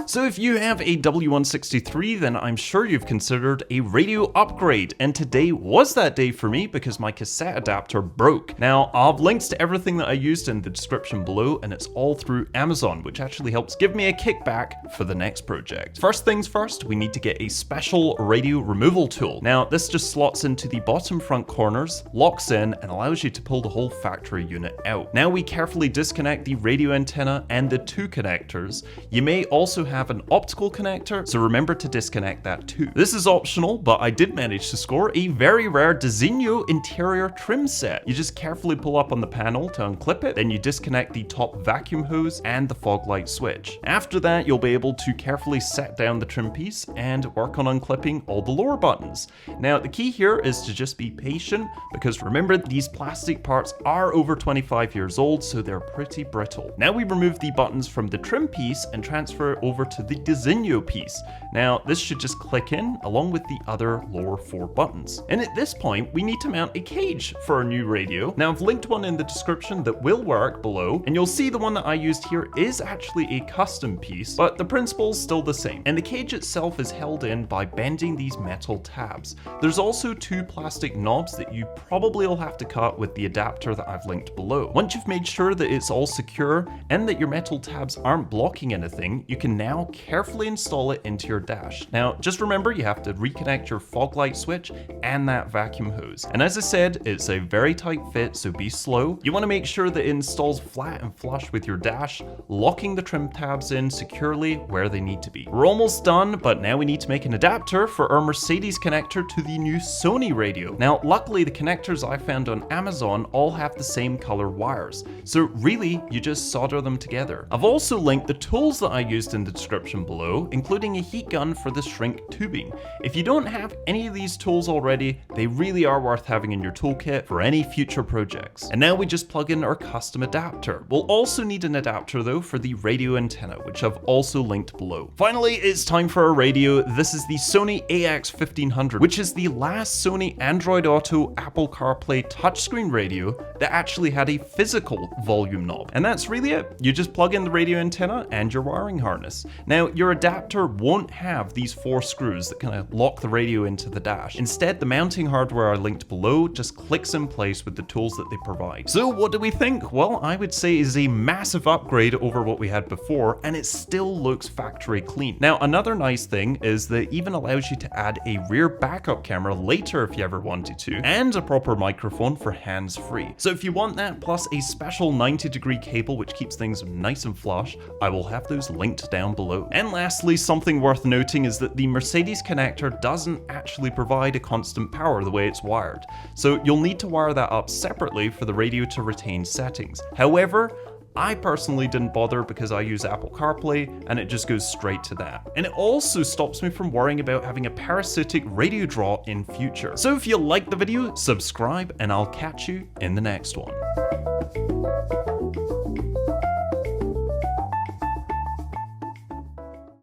So if you have a W163, then I'm sure you've considered a radio upgrade, and today was that day for me because my cassette adapter broke. Now, I'll have links to everything that I used in the description below, and it's all through Amazon, which actually helps give me a kickback for the next project. First things first, we need to get a special radio removal tool. Now, this just slots into the bottom front corners, locks in, and allows you to pull the whole factory unit out. Now we carefully disconnect the radio antenna and the two connectors. You may also have an optical connector, so remember to disconnect that too. This is optional, but I did manage to score a very rare Designo interior trim set. You just carefully pull up on the panel to unclip it, then you disconnect the top vacuum hose and the fog light switch. After that, you'll be able to carefully set down the trim piece and work on unclipping all the lower buttons. Now, the key here is to just be patient, because remember, these plastic parts are over 25 years old, so they're pretty brittle. Now we remove the buttons from the trim piece and transfer it over to the Designo piece. Now, this should just click in along with the other lower four buttons. And at this point, we need to mount a cage for our new radio. Now, I've linked one in the description that will work below, and you'll see the one that I used here is actually a custom piece, but the principle's still the same. And the cage itself is held in by bending these metal tabs. There's also two plastic knobs that you probably will have to cut with the adapter that I've linked below. Once you've made sure that it's all secure and that your metal tabs aren't blocking anything, you can now carefully install it into your dash. Now, just remember, you have to reconnect your fog light switch and that vacuum hose. And as I said, it's a very tight fit, so be slow. You want to make sure that it installs flat and flush with your dash, locking the trim tabs in securely where they need to be. We're almost done, but now we need to make an adapter for our Mercedes connector to the new Sony radio. Now, luckily, the connectors I found on Amazon all have the same color wires, so really, you just solder them together. I've also linked the tools that I used in the description below, including a heat gun for the shrink tubing. If you don't have any of these tools already, they really are worth having in your toolkit for any future projects. And now we just plug in our custom adapter. We'll also need an adapter though for the radio antenna, which I've also linked below. Finally, it's time for our radio. This is the Sony AX1500, which is the last Sony Android Auto Apple CarPlay touchscreen radio that actually had a physical volume knob. And that's really it. You just plug in the radio antenna and your wiring harness. Now, your adapter won't have these four screws that kind of lock the radio into the dash. Instead, the mounting hardware I linked below just clicks in place with the tools that they provide. So what do we think? Well, I would say is a massive upgrade over what we had before, and it still looks factory clean. Now, another nice thing is that it even allows you to add a rear backup camera later if you ever wanted to, and a proper microphone for hands-free. So if you want that, plus a special 90-degree cable which keeps things nice and flush, I will have those linked down below. And lastly, something worth noting is that the Mercedes connector doesn't actually provide a constant power the way it's wired. So you'll need to wire that up separately for the radio to retain settings. However, I personally didn't bother because I use Apple CarPlay and it just goes straight to that. And it also stops me from worrying about having a parasitic radio draw in future. So if you liked the video, subscribe and I'll catch you in the next one.